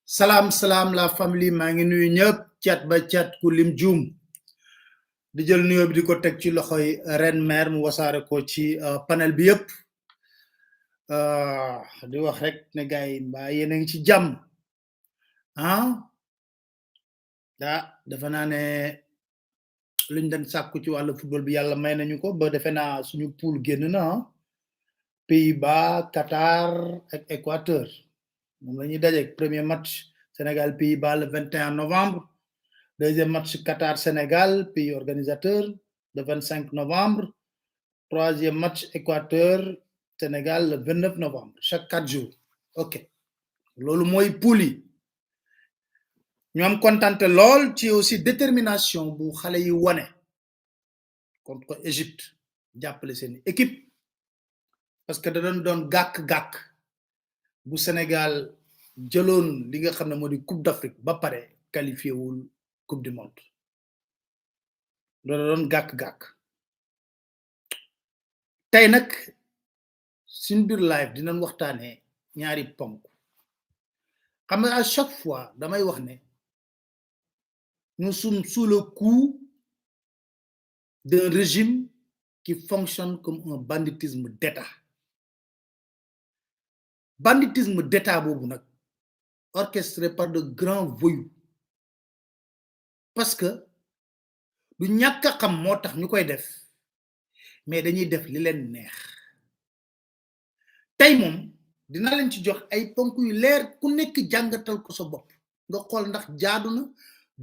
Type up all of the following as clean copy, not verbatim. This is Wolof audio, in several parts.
Salam salam la famille maa ngi nuyu ñëpp cat ba cat ku lim juum di jël nuyoo bi di ko teg ci loxoy ren maire mu wasaare ko ci panel bi yëpp di wax rek ne gars yi mbaa yéen a ngi ci jàmm dafa naa ne luñ den sàkku ci wàllu football bi yàlla may nañu ko ba defe naa suñu poule génn na Pays-Bas Qatar ak Équateur moom la ñuy dajeek premier match Sénégal Pays-Bas le 21 novembre deuxième match Qatar Sénégal pays organisateur le 25 novembre troisième match Équateur Sénégal le 29 novembre chaque 4 jours ok loolu mooy poule yi ñu am kontante lool ci aussi détermination bu xale yi wane contre Égypte jàppale seen équipe parce que da doon gàkk-gàkk bu Sénégal jëloon li nga xam ne moo di Coupe d'Afrique ba pare qualifié wul Coupe du monde loolu doon gàkk-gàkk tey nag suñ biir live dinañ waxtaanee ñaari ponk xam nga à chaque fois damay wax ne nous sommes sous le coup d'un régime qui fonctionne comme un banditisme d'État banditisme d'État boobu nag orchestré par de grands voyous parce que du ñàkk a xam moo tax ñu koy def mais dañuy def li leen neex tey moom dina leen ci jox ay ponk yu leer ku nekk jàngatal ko sa bopp nga xool ndax jaadu na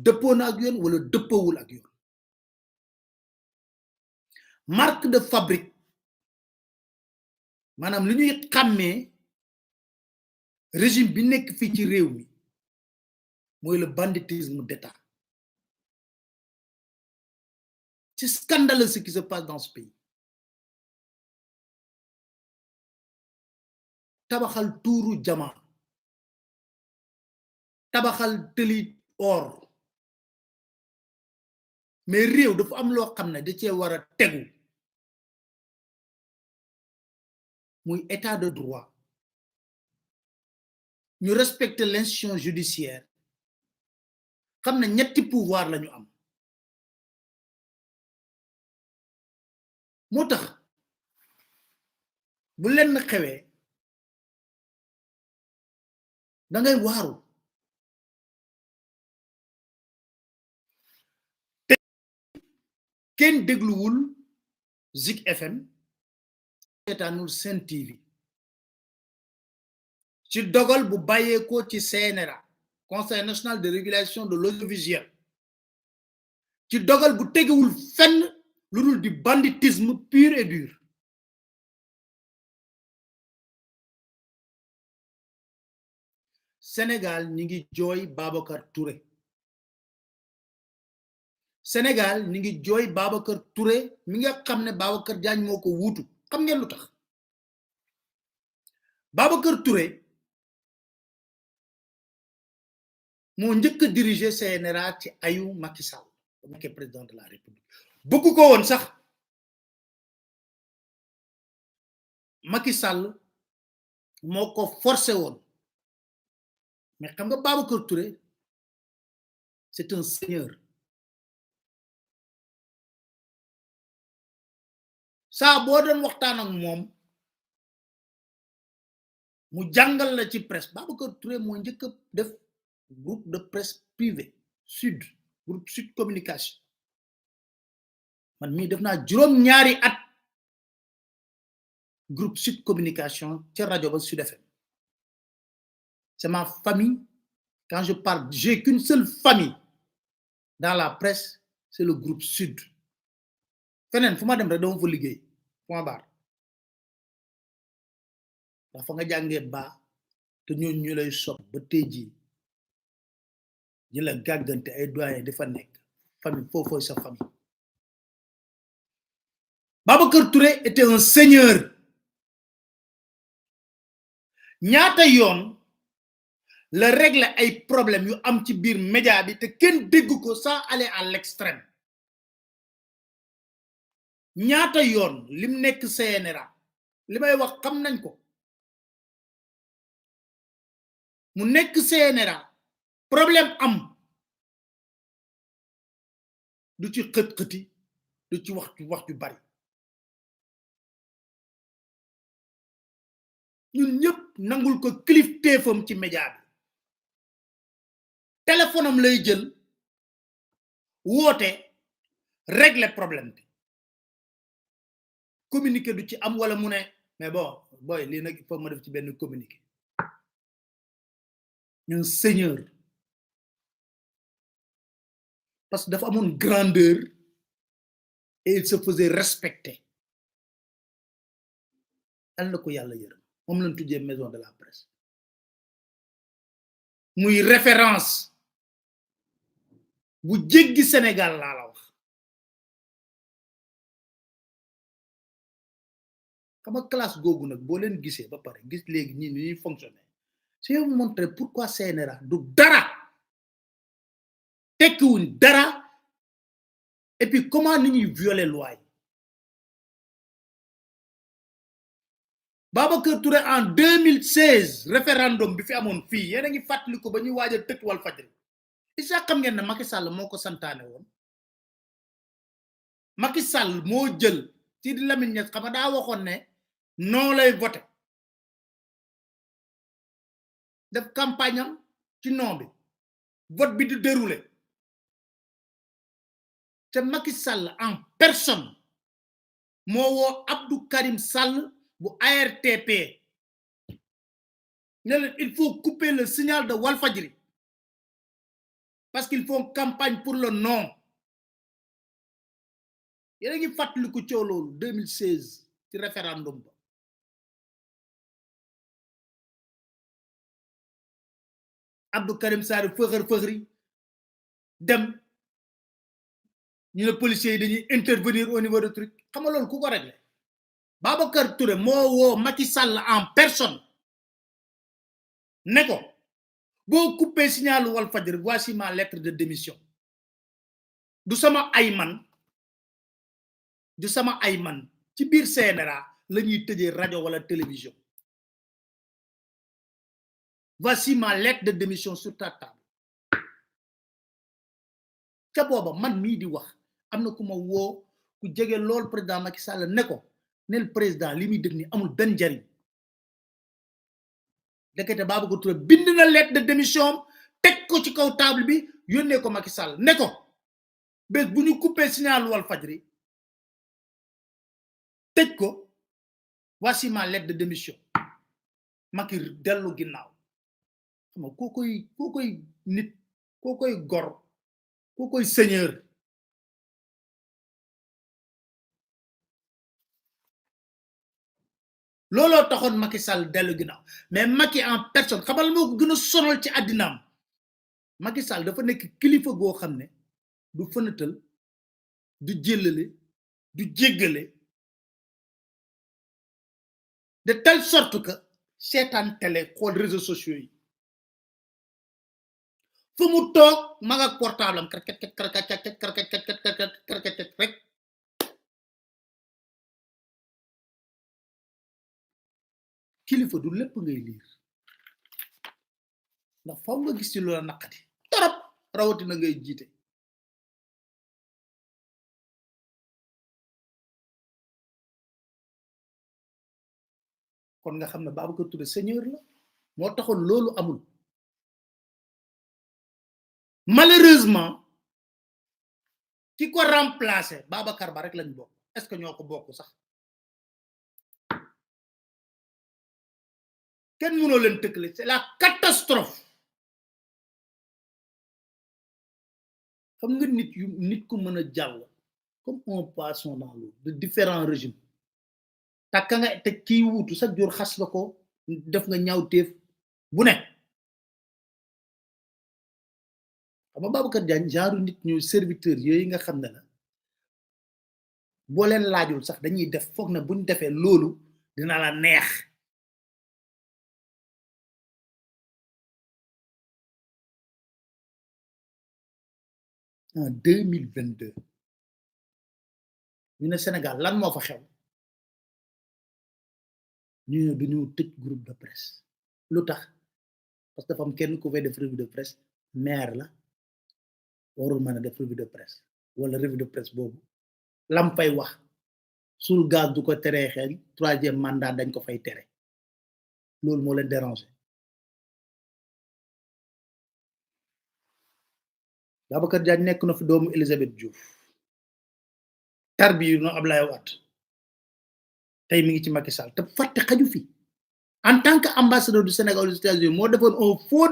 dëppoo na ak yoon wala dëppoowul ak yoon marque de fabrique maanaam li ñuy xàmmee régime bi nekk fii ci réew mi mooy le banditisme d'État c'est scandaleux ce qui se passe dans ce pays tabaxal tuuru jama tabaxal tëli or mais réew dafa am loo xam ne da cee war a tegu muy état de droit ñu respecter l'institution judiciaire xam ne ñetti pouvoir la ñu am moo tax bu lenn xewee da ngay waaru te kenn dégluwul Zik FM seetaanul Sen TV ci dogal bu bàyyeekoo ci CNRA Conseil national de régulation de l'audiovisuel ci dogal bu tegewul fenn lu dul di banditisme pur et dur Sénégal ñi ngi jooy Babacar Touré Sénégal ñi ngi jooy Babacar Touré mi nga xam ne Babacar Diagne moo ko wuutu xam ngeen lu tax Babacar Touré moo njëkk a diriger CNRA ci ayu Macky Sall ba nekkee président de la République bëgg ko woon sax Macky Sall moo ko forcé woon mais xam nga Babacar Touré c'est un seigneur saa boo doon waxtaan ak moom mu jàngal la ci presse Babacar Touré moo njëkk a def groupe de presse privé groupe Sud Communication man mii def naa juróom-ñaari at groupe Sud Communication ca rajo ba Sud FM c'est ma famille quand je parle j'ai qu'une seule famille dans la presse c'est le groupe Sud feneen fu ma dem rek dama fa liggéey point barre dafa nga jàngee baa te ñooñu ñu lay sopp ba tey jii ñi la gàggante ay doyen dafa nekk famille foofooy sa famille Babacar Touré était un seigneur ñaata yoon la régler ay problème yu am ci biir média bi te kenn dégg ko sans aller à l'extrême ñaata yoon lim nekk CNRA li may wax xam nañ ko mu nekk CNRA problème am du ci xët-xëti du ci wax ju bari ñun ñëpp nangul ko kilifteefam ci média bi téléphone am lay jël woote régler problème bi communiqué du ci am wala mu ne mais bon boy lii nag il faut ma def ci benn communiqué ñun seigneur parce que dafa amoon grandeur et il se faisait respecter al na ko yàlla yërëm moom lañ tuddee maison de la presse muy référence bu jéggi Sénégal laa la wax xam nga classe googu nag boo leen gisee ba pare gis léegi ñi ñuy fonctionner c'est vous montrer pourquoi CNRA du dara tekkiwuñ dara et puis comment ni ñuy violer loi yi Babacar Touré en 2016 référendum bi fi amoon fii yéen a ngi fàttali ko ba ñuy waaj a tëj Walfadjri isa xam ngeen ne Macky Sall moo ko santaane woon Macky Sall moo jël Sidi Lamine Niass xam nga daa waxoon ne non lay voté def campagne am ci non bi vote bi di déroulé te Macky Sall en personne moo woo Abdou Karim Sall bu ARTP ne leen il faut couper le signal de Walfadjri parce qu'ils font campagne pour le non yéen a ngi fàttaliku coow loolu 2016 ci référendum ba Abdou Karim Sall fëxër dem ñu ne policiers yi dañuy intervenir au niveau de truc xam nga loolu ku ko réglé Babacar Touré moo woo Macky Sall en personne ne ko boo coupé signal Walfadjri voici ma lettre de démission du sama ay man ci biir CNRA la ñuy tëjee rajo wala télévision voici ma lettre de démission sur ta table ca booba man mii di wax am na ku ma woo ku jege lool président Macky Sall ne ko nel président li muy def ni amul benn njariñ dekete Babacar Touré bind na lettre de démission teg ko ci kaw table bi yónnee ko Macky Sall ne ko bés bu ñu coupé signal Walfadjri tëj ko voici ma lettre de démission Macky dellu ginnaaw xam nga koo koy nit koo koy gor koo koy seigneur looloo taxoon Macky Sall dellu ginnaaw mais Macky en personne xamal moo ko gën a sonal ci àddinaam Macky Sall dafa nekk kilifa goo xam ne du fënatal du jëllale du jéggale de telle sorte que seetaan télé xool réseaux sociaux yi fu mu toog mag ak portable am rek kilifa du lépp ngay liir ndax faw nga gis ci loola naqati torop rawatina ngay jiite kon nga xam ne Babacar Touré seigneur la moo taxoon loolu amul malheureusement ki ko remplacer Babacar Ba rek lañ bokk est-ce que ñoo ko bokk sax kenn mënoo leen tëkkale c'est la catastrophe xam nga nit ku mën a jàll comme un poisson dans l'eau de différents régimes takka nga te kii wuutu sa jur xas la ko def nga ñaawteef bu ne xam nga Babacar Diagne genre nit ñu serviteur yooyu nga xam ne la boo leen laajul sax dañuy def foog na buñ defee loolu dina la neex en 2022 ñu ne Sénégal lan moo fa xew ñu ne dañoo tëj groupe de presse lu tax parce que dafa am kenn ku fay def revue de presse maire la warul mën a def revue de presse wala revue de presse boobu lam fay wax sul gaz du ko teree xeeñ 3e mandat dañ ko fay tere loolu moo leen déranger Babacar Diagne nekk na fi doomu Elisabeth Diouf tarbi no Ablaye Wade tey mi ngi ci Macky Sall te fàtte xaju fi en tant que ambassadeur du Sénégal aux États-Unis moo defoon un faux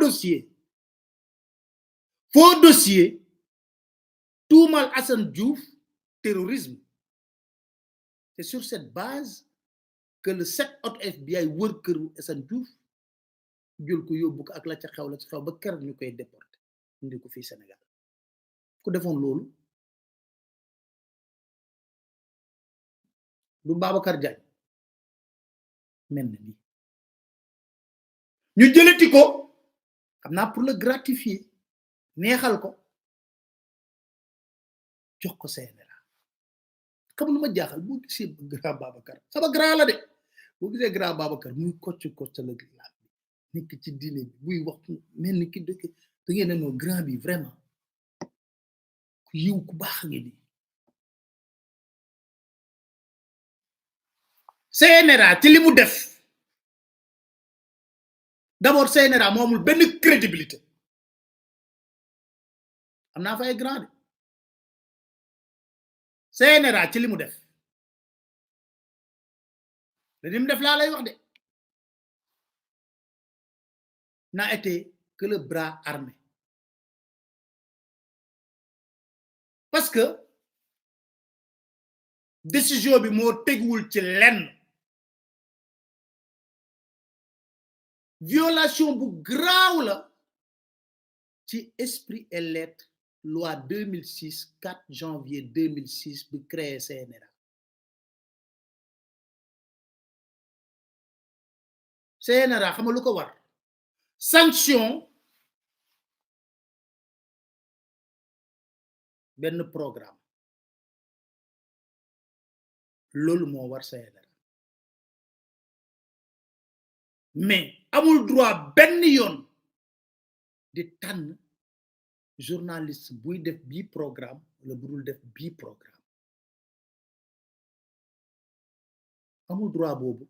dossier tuumal Assane Diouf terrorisme c'est sur cette base que le 7 août FBI wër këru Assane Diouf jël ko yóbbu ko ak la ca xew ba kër ñu koy déporté indi ko fii Sénégal ku defoon loolu du Babacar Diagne mel na ni ñu jëlati ko xam naa pour le gratifier neexal ko jox ko CNRA xam lu ma jaaxal boo gisee grand Babacar sama grand la de boo gisee grand Babacar muy kocc la nekk ci diine bi buy wax mel ni ki dëkk da ngeen ne noo grand bi vraiment ku yiw ku baax ngeen ni CNRA ci li mu def d'abord CNRA moo amul benn crédibilité am naa fa ay grand CNRA ci li mu def li mu def laa lay wax de n'a été que le bras armé parce que décision bi moo teguwul ci lenn violation bu graaw la ci esprit et lettre loi 2006 4 janvier 2006 bi créé CNRA CNRA xam nga lu ko war sanction benn programme loolu moo war CNRA mais amul droit benn yoon di tànn journaliste buy def bii programme wala budul def bii programme amul droit boobu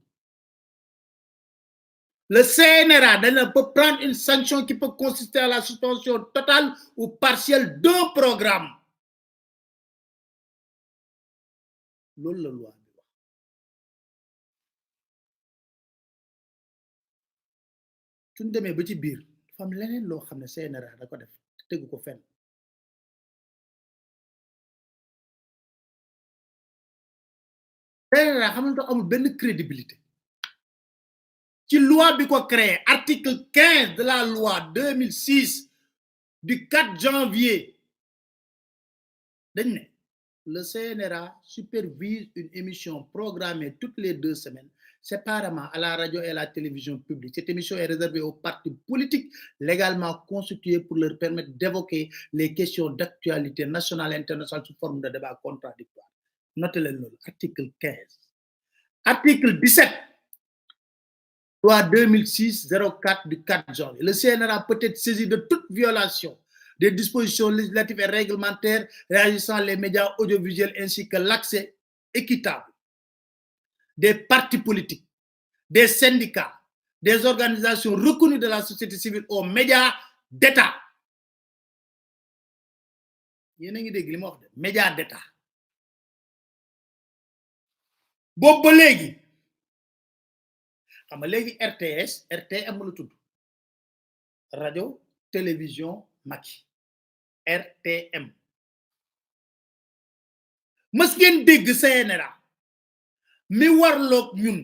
le CNRA ne peut prendre une sanction qui peut consister à la suspension totale ou partielle d'un programme loolu la loi bi wax suñ demee ba ci biir dafa am leneen loo xam ne CNRA da ko def tegu ko fenn CNRA xam nga amul benn crédibilité ci loi bi ko créé article 15 de la loi 2006 du 4 janvier dañ ne le CNRA supervise une émission programmée toutes les 2 semaines séparément à la radio et à la télévision publique. Cette émission est réservée aux partis politiques légalement constitués pour leur permettre d'évoquer les questions d'actualité nationale et internationale sous forme de débat contradictoire. Notez-le, article 15. Article 17, loi 2006-04 du 4 janvier. Le CNRA peut être saisi de toute violation des dispositions législatives et réglementaires réagissant les médias audiovisuels ainsi que l'accès équitable des partis politiques, des syndicats, des organisations reconnues de la société civile aux médias d'État. Yéen a ngi dégg li ma wax de médias d'État. Boobu ba léegi xam nga léegi RTS RTM la tudd radio télévision Macky RTM mës ngeen dégg CNRA mi warloog ñun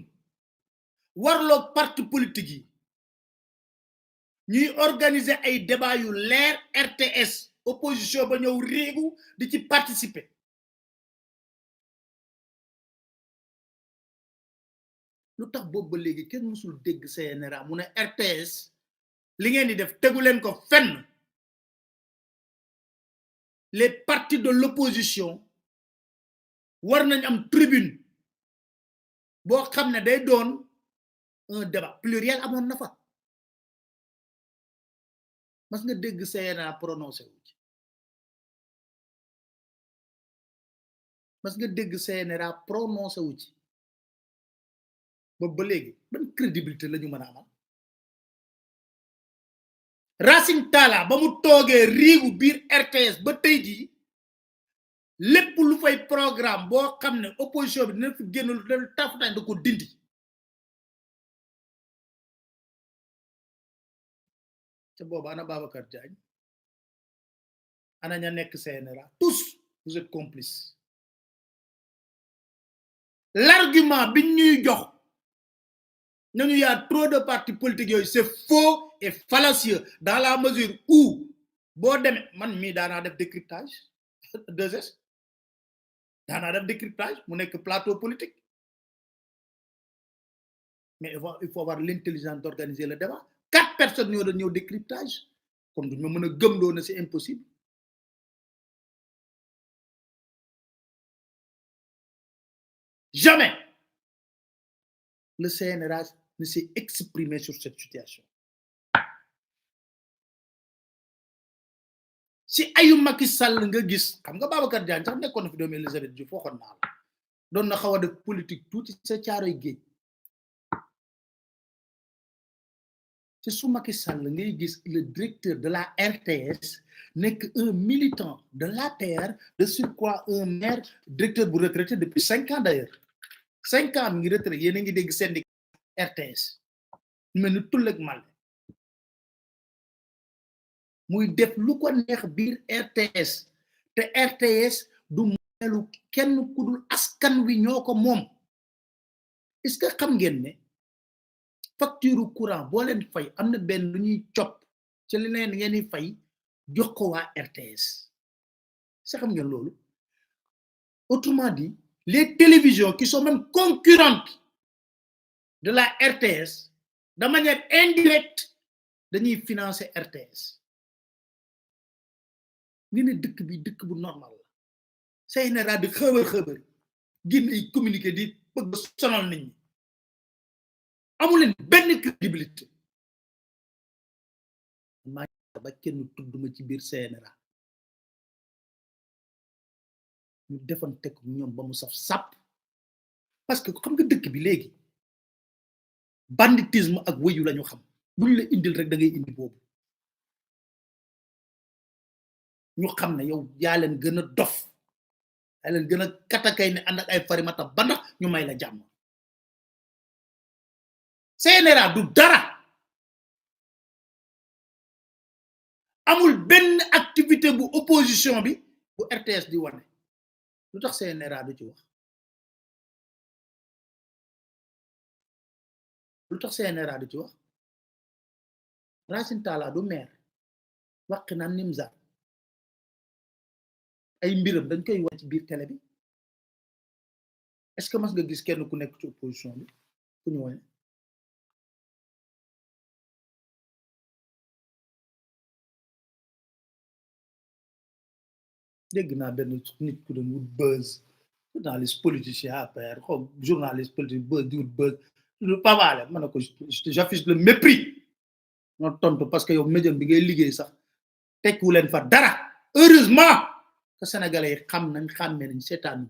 warloog parti politique yi ñuy organiser ay débat yu leer RTS opposition ba ñëw réegu di ci participer lu tax boobu ba léegi kenn mësul dégg CNRA mu ne RTS li ngeen di def tegu leen ko fenn les partis de l'opposition war nañ am tribune boo xam ne day doon un débat pluriel amoon na fa mas nga dégg CNRA prononcé wu ci mas nga dégg CNRA prononcé wu ci ba léegi ban crédibilité la ñu mën a amal Racine Talla ba mu toogee riigu biir RTS ba tey jii lépp lu fay programme boo xam ne opposition bi dina fi génn lu tafutaan da ko dindi te boobu ana Babacar Diagne ana ña nekk CNRA tous vous êtes complices l'argument bi ñuy jox nañu y a trop de partis politiques yooyu c'est faux et fallacieux dans la mesure où boo demee man mii daanaa def décryptage 2S daanaa def décryptage mu nekk plateau politique mais il faut avoir l'intelligence d'organiser le débat 4 personnes ñoo doon ñëw décryptage kon duñ ma mën a gëmloo na c'est impossible jamais le CNRA ne s'est exprimé sur cette situation si ayu Macky Sall nga gis xam nga Babacar Diagne sax nekkoon na fi doomu Elisabeth Diouf waxoon naa la doon na xaw a def politique tuuti sa caaroy géej ci su Macky Sall ngay gis le directeur de la RTS nekk un militant de l'APR de surcroît un maire directeur bu retraité depuis 5 ans d'ailleurs 5 ans mi ngi retraité yéen a ngi dégg syndicat RTS mel ni tullek mal muy def lu ko neex biir RTS te RTS du melu kenn ku dul askan wi ñoo ko moom est-ce que xam ngeen ne facture courant boo leen fay am na benn lu ñuy cop ci leneen ngeen di fay jox ko waa RTS sa xam ngeen loolu autrement dit les télévisions qui sont même concurrentes de la RTS de manière indirecte dañuy financer RTS ñu ne dëkk bi dëkk bu normal la CNRA di xëbër génn ay communiqué di bëgg sonal nit ñi amuleen benn crédibilité maa ba kenn tudduma ci biir CNRA ñu defoon teg ñoom ba mu saf sàpp parce que xam nga dëkk bi léegi banditisme ak wëyu lañu xam buñ la indil rek da ngay indi boobu ñu xam ne yow yaa leen gën a dof yaa leen gën a katakay ne ànd ak ay farimata ba ndax ñu may la jàmm CNRA du dara amul benn activité bu opposition bi bu RTS di wane lu tax CNRA du ci wax lu tax CNRA du ci wax Racine Talla du maire waqi naan Nimza ay mbiram dañ koy wax ci biir télé bi est-ce que mas nga gis kenn ku nekk ci opposition bi ku ñu wane dégg naa benn nit ku doon wut buzz journaliste politicien APR xaw journaliste politique buzz di wut buzz lu pavaale ma ne ko j'affiche le mépris non tontu parce que yow médium bi ngay liggéey sax tekku leen fa dara heureusement que sénégalais yi xam nañ xàmmee nañ seetaan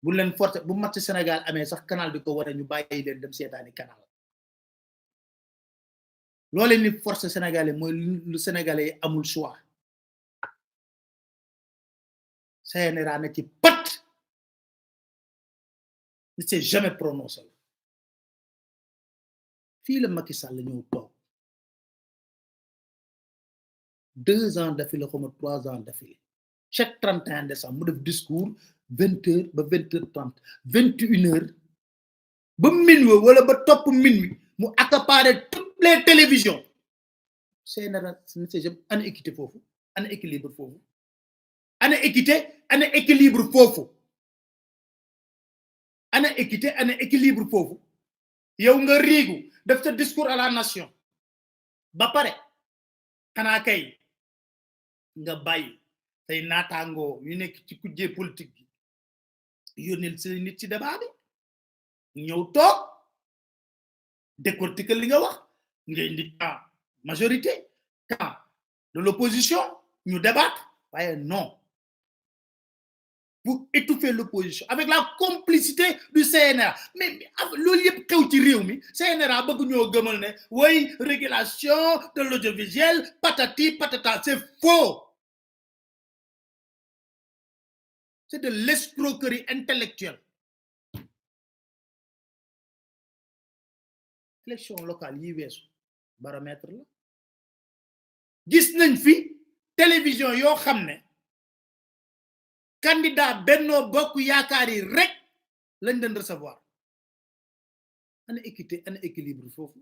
bu leen forcé bu match Sénégal amee sax canal bi ko wane ñu bàyyi leen dem seetaani canal loolee ni forcé sénégalais mooy lu sénégalais yi amul choix CNRA na ci pat ne s'est jamais prononcé fii la Macky Sall ñëw toog 2 ans d'affilée comme 3 ans d'affilée chaque 31 décembre mu def discours 20h ba 20h30 21h ba minuit wala ba topp minuit mu accaparer toutes les télévisions CNRA ne s'est jamais ana équité foofu ana équilibre foofu ana équité ana équilibre foofu ana équité ana équilibre foofu yow nga riigu def sa discours à la nation ba pare xanaa kay nga bàyyi say naataangoo yu nekk ci kujjee politique bi yónneel say nit ci débat bi ñëw toog décortiquer li nga wax nga indi temps majorité, camp de l'opposition, nous débattre. Ouais, non. Pour étouffer l'opposition, avec la complicité du CNRA. Mais le lieu xew ci réew mi CNRA bëgg ñoo gëmal ne oui, régulation de l'audiovisuel, patati patata, c'est faux. C'est de l'escroquerie intellectuelle. Élection locale yi weesu baromètre la gis nañ fi télévision yoo xam ne candidat Benno Bokk Yaakaar yi rek lañ doon recevoir ana équité ana équilibre foofu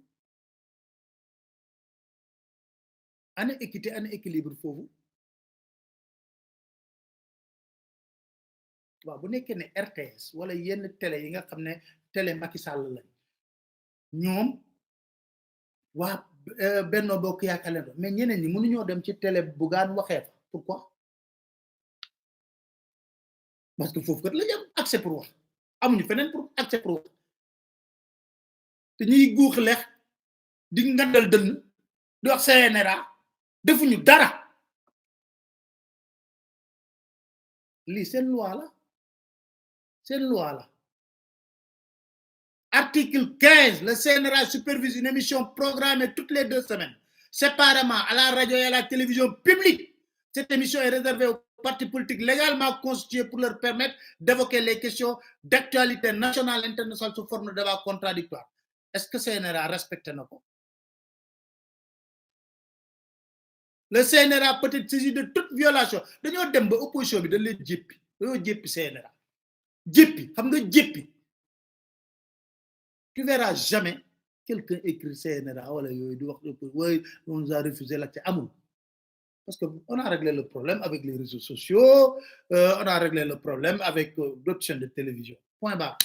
ana équité ana équilibre foofu waaw bu nekkee ne RTS wala yenn télé yi nga xam ne télé Macky Sall lañ ñoom waa Benno Bokk Yaakaar leen mais ñeneen ñi mënuñoo dem ci télé Bougane waxee fa pourquoi parce que foofu kat la ñu am accès pour wax amuñu feneen pour accès pour wax te ñuy guux leex di ngandal dënn di wax CNRA defuñu dara lii seen loi la seen loi la article 15 le CNRA supervise une émission programmée toutes les 2 semaines séparément à la radio et à la télévision publique. Cette émission est réservée aux partis politiques légalement constitués pour leur permettre d'évoquer les questions d'actualité nationale et internationale sous forme de débat contradictoire. Est-ce que CNRA respecte nos? Le CNRA peut être saisi de toute violation. Dañoo dem ba opposition bi dañ leen jéppi dañoo jéppi CNRA jéppi xam nga jéppi tu verras jamais quelqu'un écrit CNRA wala yooyu di wax oui on nous a refusé l'accès amul parce que on a réglé le problème avec les réseaux sociaux on a réglé le problème avec d'autres chaînes de télévision point barre.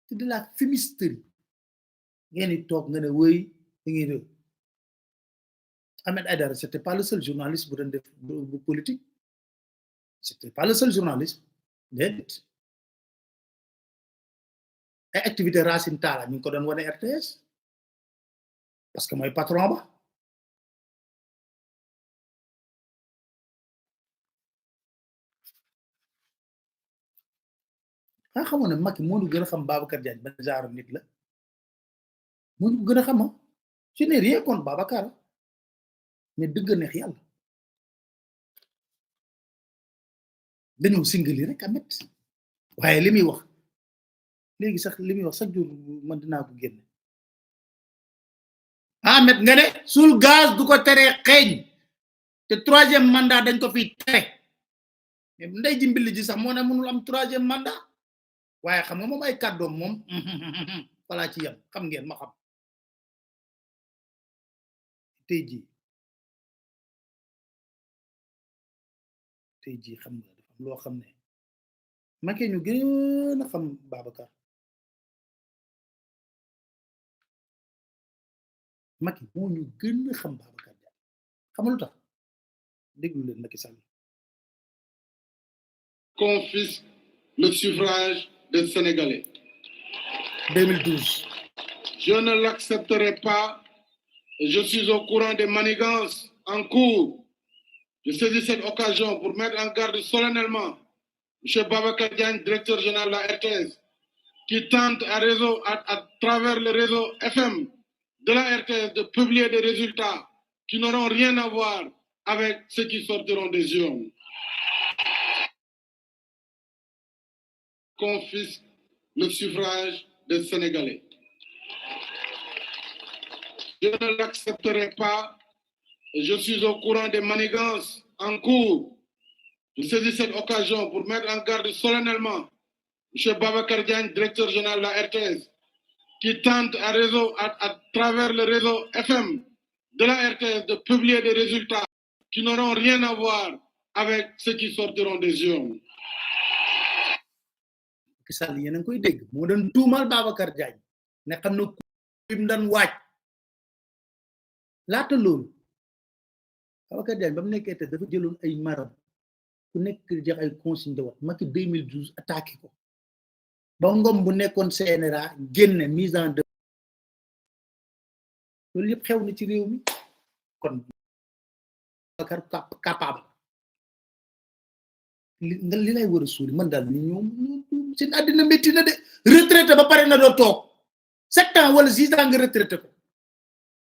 C'est de la fumisterie ngeen di toog nga ne wëy da ngeen di Ahmed Aïdara c'était pas le seul journaliste bu doon def bu politique c'était pas le seul journaliste déedéet ay activité Racine Talla ñu ngi ko doon wane RTS parce que mooy patron ba ah xamoon ne Macky moo ñu gën a xam Babacar Diagne ban genre nit la moo ñu gën a xam je n'ai rien contre Babacar mais dëgg neex yàlla dañoo singali rek amet waaye li muy wax léegi sax li muy wax chaque jour man dinaa ko génne Ahmed nga ne suul gaz du ko teree xeeñ te 3e mandat dañ ko fi tere ndey ji mbill ji sax moo ne mënul am 3e mandat waaye xam nga moom ay kàddoom moom wala ci yam xam ngeen ma xam tey jii xam nga dafa am loo xam ne Macky ñu gën a xam Babacar Macky moo ñu gën a xam Babacar Diagne xam lu tax déglu leen Macky Sall confisque le suffrage des Sénégalais. 2012. Je ne l'accepterai pas et je suis au courant des manigances en cours. Je saisis cette occasion pour mettre en garde solennellement M. Babacar Diagne, directeur général de la RTS, qui tente à travers le réseau FM de la RTS de publier des résultats qui n'auront rien à voir avec ceux qui sortiront des urnes. Confisque le suffrage des Sénégalais. Je ne l'accepterai pas et je suis au courant des manigances en cours. Je saisis cette occasion pour mettre en garde solennellement M. Babacar Diagne, directeur général de la RTS, qui tente à travers le réseau FM de la RTS de publier des résultats qui n'auront rien à voir avec ceux qui sortiront des urnes. Sall yéen a ngi koy dégg moo doon tuumal Babacar Diagne ne xam na fi mu daan waaj laata loolu Babacar Diagne ba mu nekkee te dafa jëloon ay maram ku nekk jox ay consigne de vote Macky 2012 attaqué ko ba Ngom bu nekkoon CNRA génne mise en loolu yëpp xew na ci réew mi kon capable li lay war a suuli man daal ni ñoom seen àddina métti na de retraité ba pare na doo toog 7 ans wala 6 ans nga retraité ko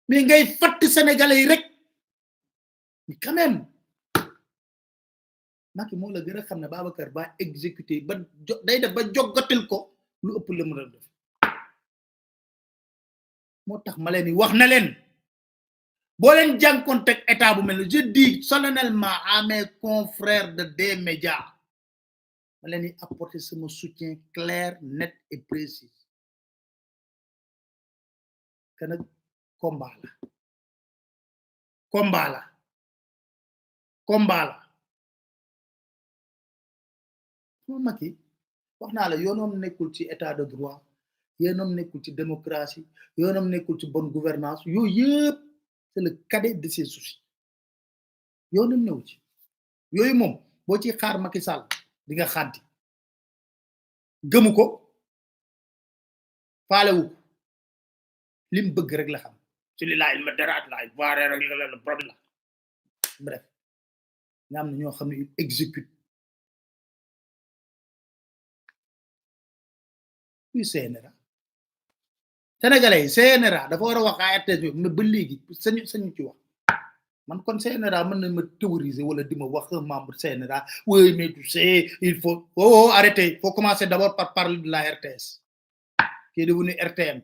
mais ngay fatt sénégalais yi rek quand même Macky moo la gën a xam ne Babacar ba exécuté ba day def ba jogatil ko lu ëpp la mu doon def moo tax ma leen wax na leen boo leen jànkoonte ak état bu mel je dis solennellement à mes confrères de des médias ma leen di apporter sama soutien clair net et précis que nag combat la Macky wax naa la yoonam nekkul ci état de droit yoonam nekkul ci démocratie yoonam nekkul ci bonne gouvernance yooyu yëpp c'est le cadet de ses soucis yoonam new ci yooyu moom boo ci xaar Macky Sall di nga xaddi gëmu ko faalewu ko lim bëgg rek la xam ci li laay ma daraat laay voir rek le problème bref nga am na ñoo xam ne il exécute oui CNRA sénégalais CNRA dafa war a wax ay RTS mais ba léegi sañu ci wax man kon CNRA mën na ma théoriser wala di ma wax un membre CNRA oui mais tu sais il faut arrêter il faut commencer d'abord par parler de la RTS qui est devenu RTM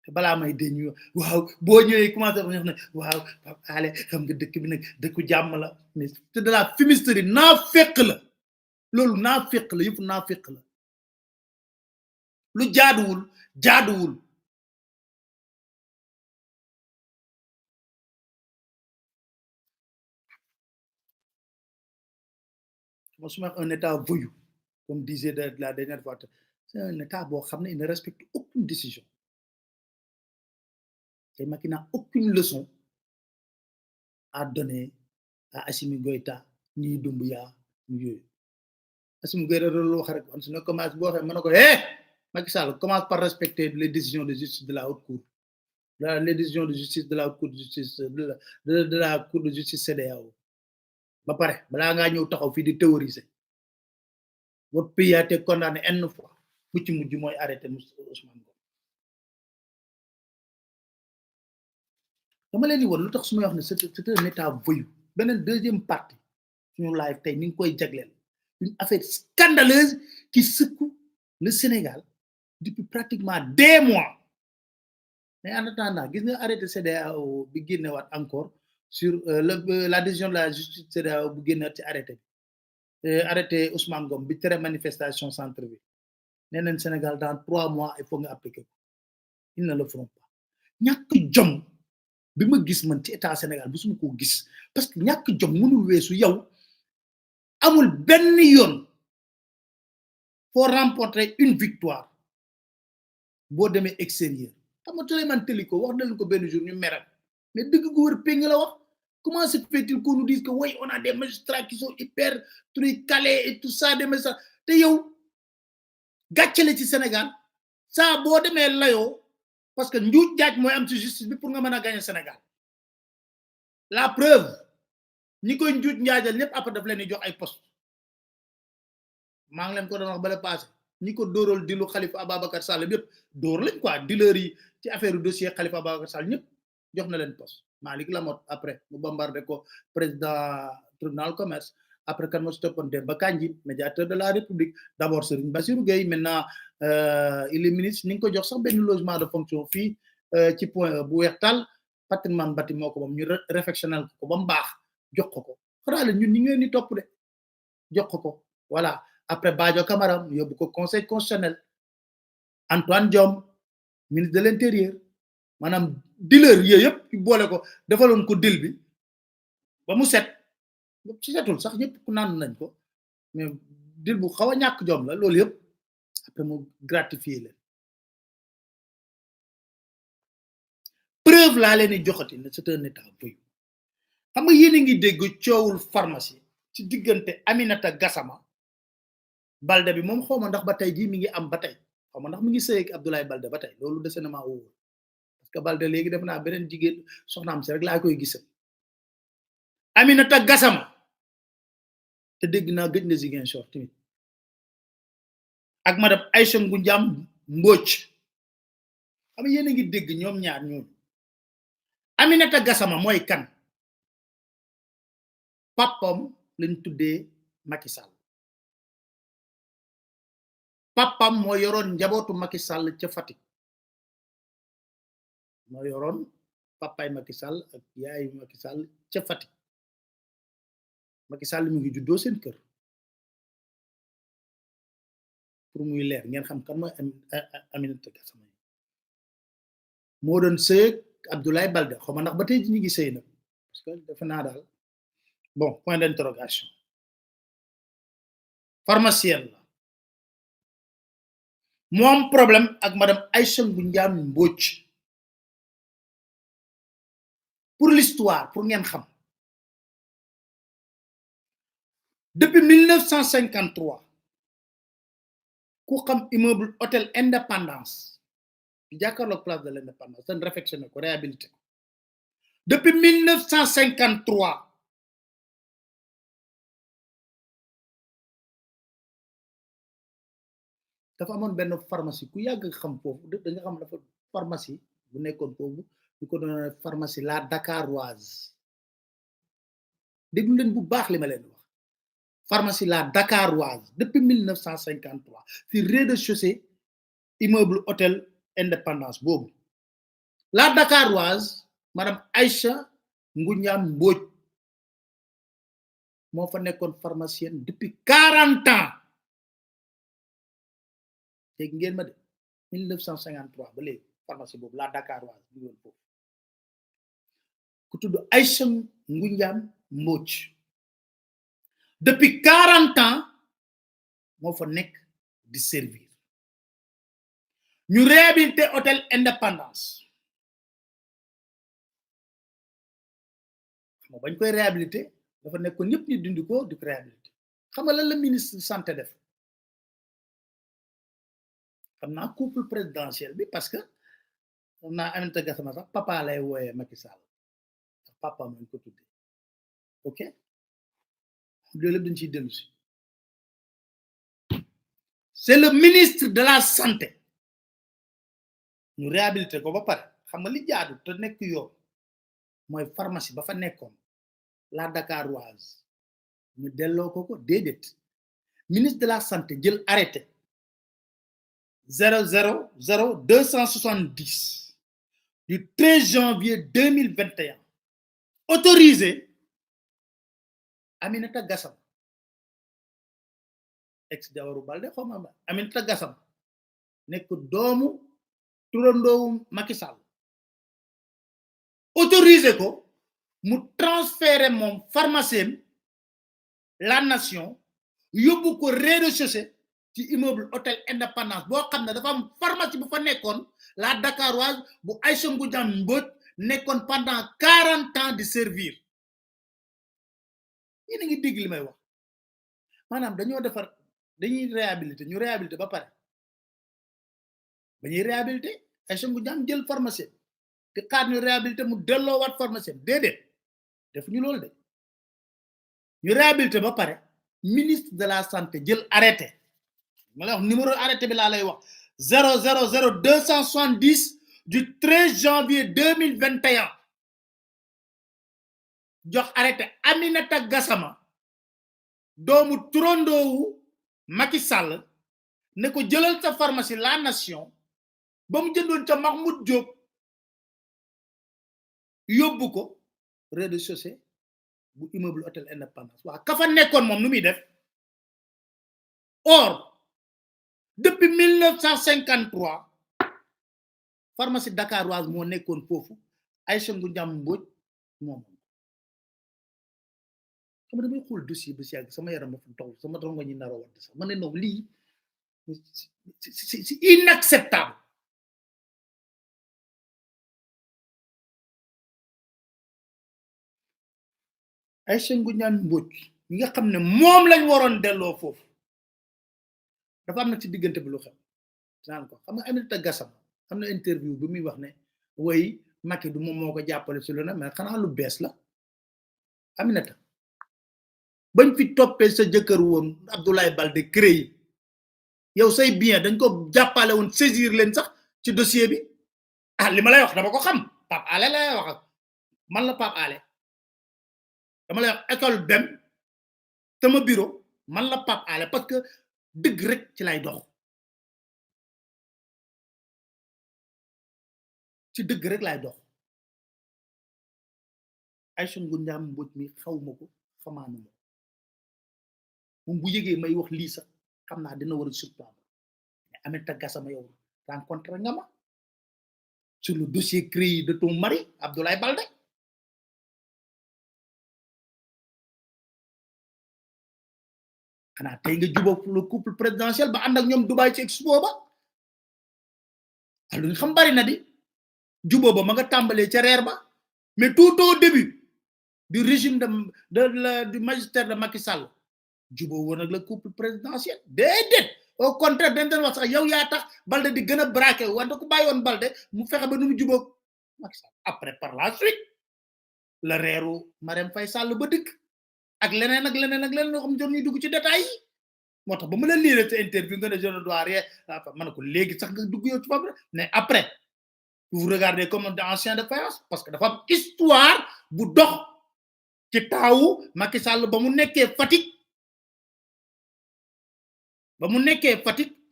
te balaa may deñu waaw boo ñëwee commencé wax ne waaw ale xam nga dëkk bi nag dëkku jàmm la mais c'est de la fumisterie naafeq la loolu naafeq la yëpp naafeq la lu jaaduwul un état voyou comme disait la dernière fois c'est un état boo xam ne il ne respecte aucune décision et Macky n'a aucune leçon à donner à Assimi Goïta ni Doumbouya ni yooyu Assimi Goïta loolu wax rek on se commence boo waxee mën na ko Macky Sall commence par respecter les décisions de justice de la haute cour les décisions de justice de la haute cour de justice de la cour de justice CEDEAO ba pare balaa ngaa ñëw taxaw fii di théoriser votre pays a été condamné n fois bu ci mujj mooy arrêté Ousmane Ngom dama leen di woon lu tax su may wax ne c'est un état voyou beneen deuxième partie suñu live tey ni ngi koy jagleel une affaire scandaleuse qui secoue le Sénégal depuis pratiquement des mois mais en attendant gis nga arrêté CEDEAO bi génnewaat encore sur la décision de la justice CEDEAO bu génnewaat ci arrêté Ousmane Ngom bi tere manifestation centre bi nee nañ Sénégal dans 3 mois il faut nga appliquer ko ils ne le feront pas ñàkk jom bi ma gis man ci état Sénégal bu suma ko gis parce que ñàkk jom mënul weesu yow amul benn yoon pour remporter une victoire boo demee extérieur xam nga Souleymane Teliko wax nañ ko benn jour ñu meral mais dëgg gu wër péng la wax comment se fait-il qu'on nous dise que oui on a des magistrats qui sont hyper calés et tout ça des magistrats te yow gàcce la ci Sénégal saa boo demee layoo parce que njuuj jaaj mooy am ci justice bi pour nga mën a gagner Sénégal la preuve ñi koy njuuj njaajal ñëpp après daf leen di jox ay poste maa ngi leen ko doon wax bala passé ñi ko dóoral dilu Khalifa Ababacar Sall yëpp dóor lañ quoi dealer yi ci affaire dossier Khalifa Ababacar Sall ñëpp jox na leen poste Malick Lamotte après mu bombardé ko président tribunal commerce après kan mo ci toppoon Demba Kandji médiateur de la République d'abord Serigne Bassirou Gueye maintenant il est ministre ni ngi ko jox sax benn logement de fonction fii ci point bu weex tal patrimoine bâtiment ko moom ñu réfectionnel ko ba mu baax jox ko xanaa la ñun ñi ngeen di topp de jox ko voilà après Badio Camara yóbbu ko conseil constitutionnel Antoine Diome ministre de l'intérieur maanaam dealer yooyu yëpp boole ko defaloon ko dil bi ba mu set ci setul sax ñëpp ku naan nañ ko mais dil bu xaw a ñàkk jom la loolu yëpp après mu gratifier leen preuve laa leen di joxati ne c'est un état voyou xam nga yéen a ngi dégg coowul pharmacie ci diggante Aminata Gassama Balde bi moom xawma ndax ba tey jii mi ngi am ba tey xam ndax mu ngi sey ak Abdoulaye Balde ba tay lolou dese na maa wóor parce que Balde léegi def naa beneen jigéen soxnaam si rek laa koy gisal Aminata Gassama te dégg naa gëj na Ziguinchor tamit ak madame Aïcha Ngoundiam Mbodj xam nga yéen a ngi dégg ñoom ñaar ñooñu Aminata Gassama mooy kan papam lañ tuddee Macky Sall papam moo yoroon njabootu Macky Sall ca Fatick moo yoroon papay Macky Sall ak yaay Macky Sall ca Fatick Macky Sall mi ngi juddoo seen kër pour muy leer ngeen xam kan mooy Aminata Gassama moo doon sëy Abdoulaye Balde xaw ma ndax ba tey ñu ngi sëy nag parce que defe naa daal bon point d'interrogation pharmacienne la moom problème ak madame Aïcha Ngoundiam Mbodj pour l'histoire pour ngeen xam depuis 1953 ku xam immeuble hôtel Indépendance di jàkkaarloog place de l'Indépendance dañ réfectionné ko réhabilité ko depuis 1953 dafa amoon benn pharmacie ku yàgg xam foofu da nga xam dafa pharmacie bu nekkoon foofu ñu ko doon pharmacie la Dakaroise déglu leen bu baax li ma leen wax pharmacie la Dakaroise depuis 1953 ci rez-de-chaussée immeuble hôtel Indépendance boobu la Dakaroise madame Aïcha Ngoundiam Mbodj moo fa nekkoon pharmacienne depuis 40 ans dégg ngeen ma de 1953 ba léegi pharmacie boobu la Dakaroise bi woon foofu ku tudd Aïcha Ngoundiam Mbodj depuis 40 ans moo fa nekk di servir ñu réhabilité hôtel Indépendance xam bañ koy réhabilité dafa nekkoon ñëpp ñu dindi ko di ko réhabilité xam nga lan la ministre santé def xam naa couple présidentiel bi parce que xam naa Aminata Gassama sax papa lay wooyee Macky Sall papa lañ ko tuddee ok loolu lépp dañ ciy dellu si c'est le ministre de la santé ñu réhabilité ko ba pare xam nga li jaadu te nekk yoon mooy pharmacie ba fa nekkoon la Dakaroise ñu delloo ko déedéet ministre de la santé jël arrêté 000-270 du 13 janvier 2021 autorisé Aminata Gassama ex Jawaru Balde xawma Aminata Gassama nekk doomu turandoowu Macky Sall autorisé ko mu transféré moom pharmacien la nation yóbbu ko rez-de-chaussée ci immeuble hôtel Indépendance boo xam ne dafa am pharmacie bu fa nekkoon la Dakaroise bu Aïcha Ngoundiam Mbodj nekkoon pendant 40 ans di servir yéen a ngi dégg li may wax maanaam dañuy réhabilité ñu réhabilité ba pare ba ñuy réhabilité Aïcha Ngoundiam jël pharmacien te xaar ñu réhabilité mu delloowaat pharmacien déedéet def ñu loolu de ñu réhabilité ba pare ministre de la santé jël arrêté ma lay wax numéro arrêté bi laa lay wax 000-270 du 13 janvier 2021 jox arrêté Aminata Gassama doomu turandoowu Macky Sall ne ko jëlal sa pharmacie la nation ba mu jëndoon ca Mahmoud Diop yóbbu ko rez-de-chaussée bu immeuble hôtel Indépendance waa ka fa nekkoon moom nu muy def or depuis 1953 pharmacie Dakaroise moo nekkoon foofu Aïcha Ngoundiam Mbodj moom xam nga damay xool dossier ba si yàgg sama yaram dafa taw sama rongo ñi naroo wadd sax ma ne non lii c'est inacceptable Aïcha Ngoundiam Mbodj mi nga xam ne moom lañ waroon delloo foofu dafa am na ci diggante bi lu xew naan ko xam nga Aminata Gassama am na interview bi muy wax ne way Macky du moom moo ko jàppale si lu ne mais xanaa lu bees la Aminata bañ fi toppee sa jëkkër woon Abdoulaye Baldé CREI yow say bien dañ ko jàppale woon saisir leen sax ci dossier bi ah li ma lay wax dama ko xam Pape Alé lay wax man la Pape Alé dama lay wax école BEM sama bureau man la Pape Alé parce que dëgg rek ci lay dox ci dëgg rek lay dox Aïcha Ngoundiane Mbodj mi xawma ko xamaanu ma moom bu yëgee may wax lii sax xam naa dina war a surprendre mais Aminata Gassama yow rencontré nga ma sur le dossier CREI de ton mari Abdoulaye Baldé xanaa tey nga jubóog le couple présidentiel ba ànd ak ñoom Dubaï ci expo ba lu ñu xam bari na di jubóo ba ma nga tàmbalee ca reer ba mais tout au début du régime du magistère de Macky Sall jubóo woon ak le couple présidentiel déedéet au contraire dañ doon wax sax yow yaa tax Baldé di gën a braqué wante ku bàyyi woon Baldé mu fexe ba nu mu jubóog Macky Sall après par la suite la reeru Marème Faye Sall ba dikk ak leneen ak leneen ak leneen loo xam ne ñuy dugg ci détails yi moo tax ba mu la lire ci interview nga ne je ne dois rien man ko léegi sax nga dugg yow ci bopp mais après vous regardez comme un ancien de faïence parce que dafa am histoire bu dox ci taawu Macky Sall ba mu nekkee Fatick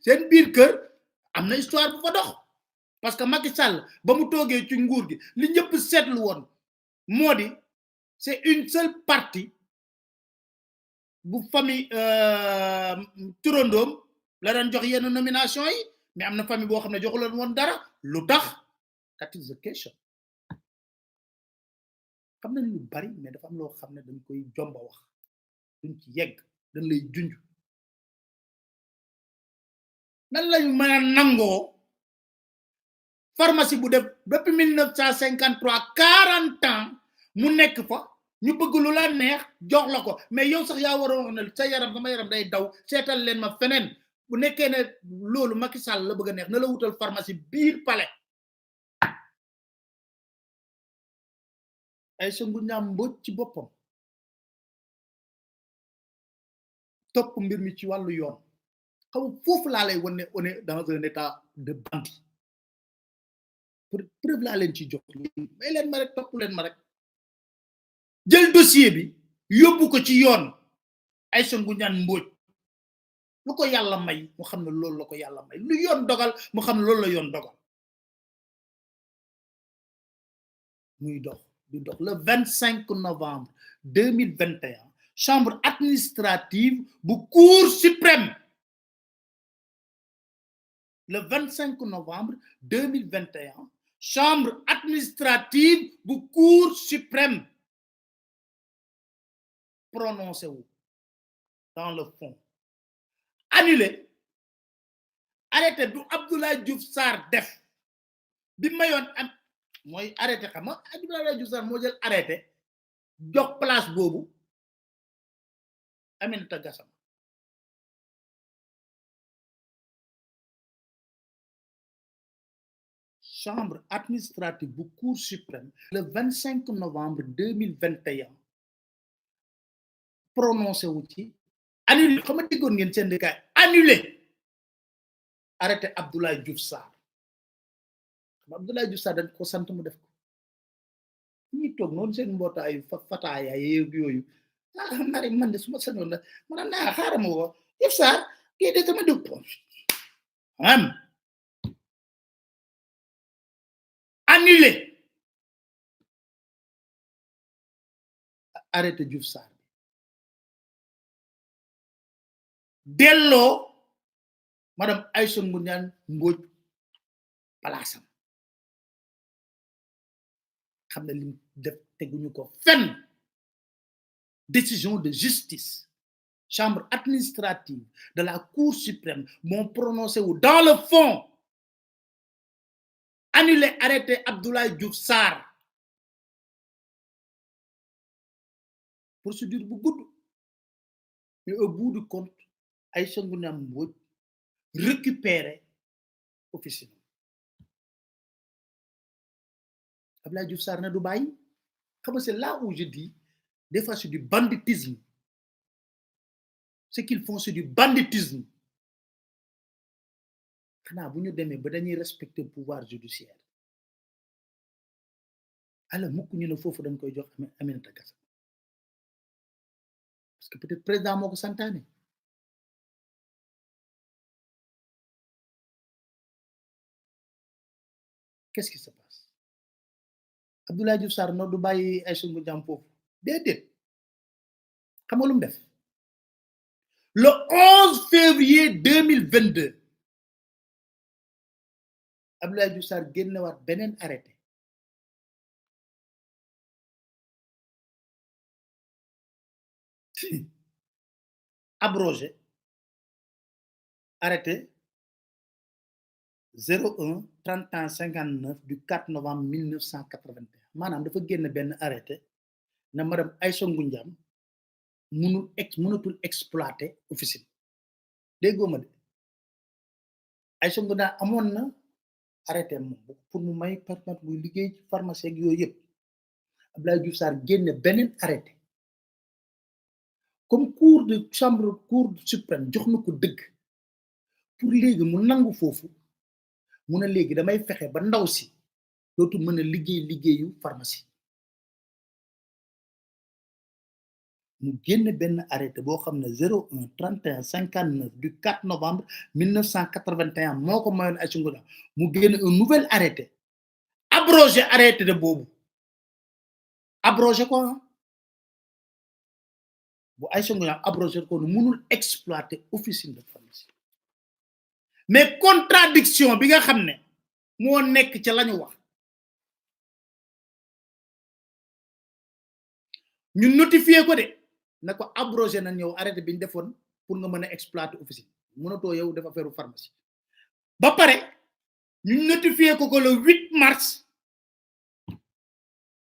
seen biir kër am na histoire bu fa dox parce que Macky Sall ba mu toogee ci nguur gi li ñëpp seetlu woon moo di c'est une seule partie bu famille turandoom la daan jox yenn nomination yi mais am na famille boo xam ne joxu leen woon dara lu tax that is the question xam nañ lu bari mais dafa am loo xam ne dañ koy jomba wax duñ ci yegg dañ lay junj nan lañu mën a nangoo pharmacie bu def depuis 1953 40 ans mu nekk fa ñu bëgg lu la neex jox la ko mais yow sax yaa war a wax ne sa yaram sama yaram day daw seetal leen ma feneen bu nekkee ne loolu Macky Sall la bëgg a neex na la wutal pharmacie biir palais Aïcha Ngoundiane Mbodj ci boppam topp mbir mi ci wàllu yoon xam foofu laa lay wane on est dans un état de bandit pour preuve laa leen ci jox may leen ma rek topp leen ma rek jël dossier bi yóbbu ko ci yoon Aïcha Ngoundiane Mbodj lu ko yàlla may mu xam ne loolu la ko yàlla may lu yoon dogal mu xam ne loolu la yoon dogal muy dox di dox le 25 novembre 2021 chambre administrative bu cour suprême le 25 novembre 2021 chambre administrative bu cour suprême prononcé wu dans le fond annulé arrêté bu Abdoulaye Diouf Sarr def bi mayoon am mooy arrêté xam nga Abdoulaye Diouf Sarr moo jël arrêté jox place boobu Aminata Gassama chambre administrative bu cour suprême le 25 novembre 2021 prononcé wu ci annulé xam nga déggoon ngeen syndicat annulé arrêté Abdoulaye Diouf Sarr Abdoulaye Diouf Sarr dañ ko sant mu def ko ñi toog noonu seen mbootaayu fataaya yooyu mari man de suma sañoon la man naa xaaral ma woo Diouf Sarr kii de sama dugg annulé arrêté Diouf Sarr delloo madame Aïcha Ngoundiane Mbodj palaasam xam ne li def teguñu ko fenn décision de justice chambre administrative de la cour suprême m'ont prononcé wu dans le fond annulé arrêté Abdoulaye Diouf Sarr procédure bu gudd mais au bout du compte Aïcha Ngoundiane Mbodj récupérer officine Abdoulaye Diouf Sarr ne du bàyyi xam nga c'est là où je dis des fois c'est du banditisme ce qu'ils font c'est du banditisme xanaa bu ñu demee ba dañuy respecter pouvoir judiciaire alors mukk ñu ne foofu dañ koy jox Aminata Gassama parce que peut-être président moo ko santaane qu'est-ce qui se passe Abdoulaye Diouf Sarr no du bàyyi Aïssatou Mbodiam foofu déedéet xam nga lu mu def le 11 février 2022 Abdoulaye Diouf Sarr génnewaat beneen arrêté abrogé arrêté 01 31 59 du 4 novembre 1981 maanaam dafa génn benn arrêté na madame Aïssatou Mbodiam mënatul exploiter officine déggoo ma de Aïssatou Mbodiam amoon na arrêté moom pour mu may permettre muy liggéey ci pharmacie ak yooyu yëpp Abdoulaye Diouf Sarr génne beneen arrêté comme cour suprême jox na ko dëgg pour léegi mu nangu foofu mu ne léegi damay fexe ba ndaw si dootu mën a liggéeyu pharmacie mu génne benn arrêté boo xam ne 01 31 59 du 4 novembre 1981 moo ko mayoon Aïssatou Mbodiam mu génne un nouvel arrêté abrogé arrêté de boobu abrogé ko bu Aïssatou Mbodiam abrogé ko nu mënul exploiter officine de pharmacie mais contradiction bi nga xam ne moo nekk ca lañu wax ñu notifié ko de na ko abrogé na ñëw arrêté bi ñu defoon pour nga mën a exploiter officine mënatoo yow dafa feru pharmacie ba pare ñu notifié ko le 8 mars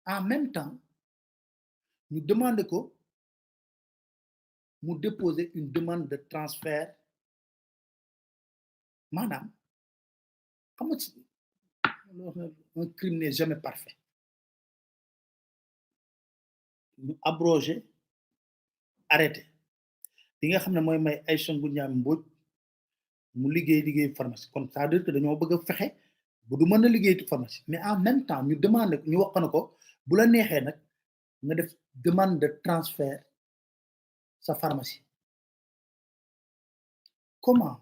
en même temps ñu demandé ko mu déposer une demande de transfert maanaam xam nga un crime n'est jamais parfait ñu abrogé arrêté li nga xam ne mooy may Aïssatou Mbodiam Mbodj mu liggéey pharmacie kon ça veut dire que dañoo bëgg a fexe bu du mën a liggéey pharmacie mais en même temps ñu demandé ñu wax na ko bu la neexee nag nga def demande de transfert sa pharmacie comment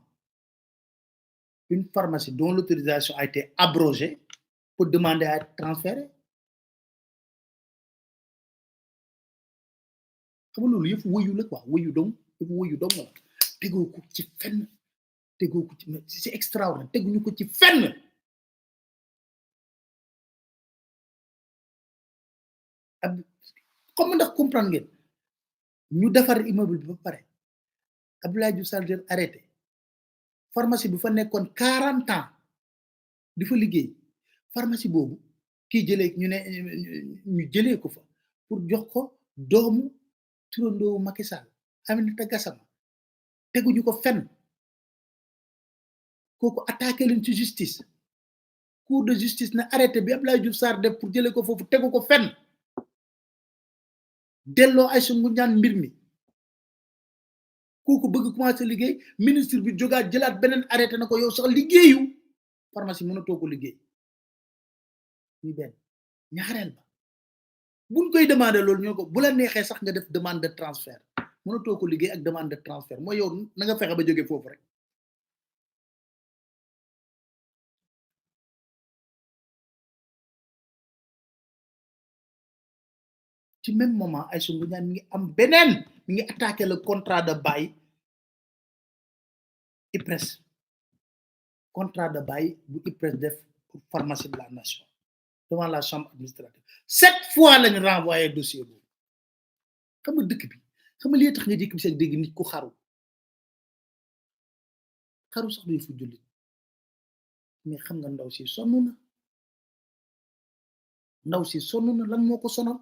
une pharmacie dont l'autorisation a été abrogée peut demander à être transférée xam nga loolu yëpp wëyu la quoi wëyu dong la tegoo ko ci fenn tegoo ko ci c'est extraordinaire teguñu ko ci fenn comme ndax comprendre ngeen ñu defar immeuble bi ba pare Abdoulaye Diouf Sarr jël arrêté pharmacie bi fa nekkoon 40 ans di fa liggéey pharmacie boobu kii jëlee ñu jëlee ko fa pour jox ko doomu turandoo Macky Sall Aminata Gassama teguñu ko fenn kooku attaqué leen ci justice cour de justice na arrêté bi Abdoulaye Diouf Sarr def pour jëlee ko foofu tegu ko fenn delloo Aïssatou Mbodiam mbir mi kooku bëgg commencé liggéey ministre bi jógaat jëlaat beneen arrêté na ko yow sax liggéeyu pharmacie mënatoo ko liggéey ñu benn ñaareel ba buñ koy demandé loolu ñoo ko bu la neexee sax nga def demande de transfert mënatoo ko liggéey ak demande de transfert mooy yow na nga fexe ba jógee foofu rek ci même moment Aïssatou Mbodiam mi ngi am beneen mi ngi attaqué le contrat de bail IPRES contrat de bail bu IPRES def pour pharmacie de la nation devant la chambre administrative 7 fois lañu renvoyé dossier boobu xam nga dëkk bi xam nga li tax nga jékki bi seen dégg nit ku xaru sax du fu jullit mais xam nga ndaw si sonn na lan moo ko sonal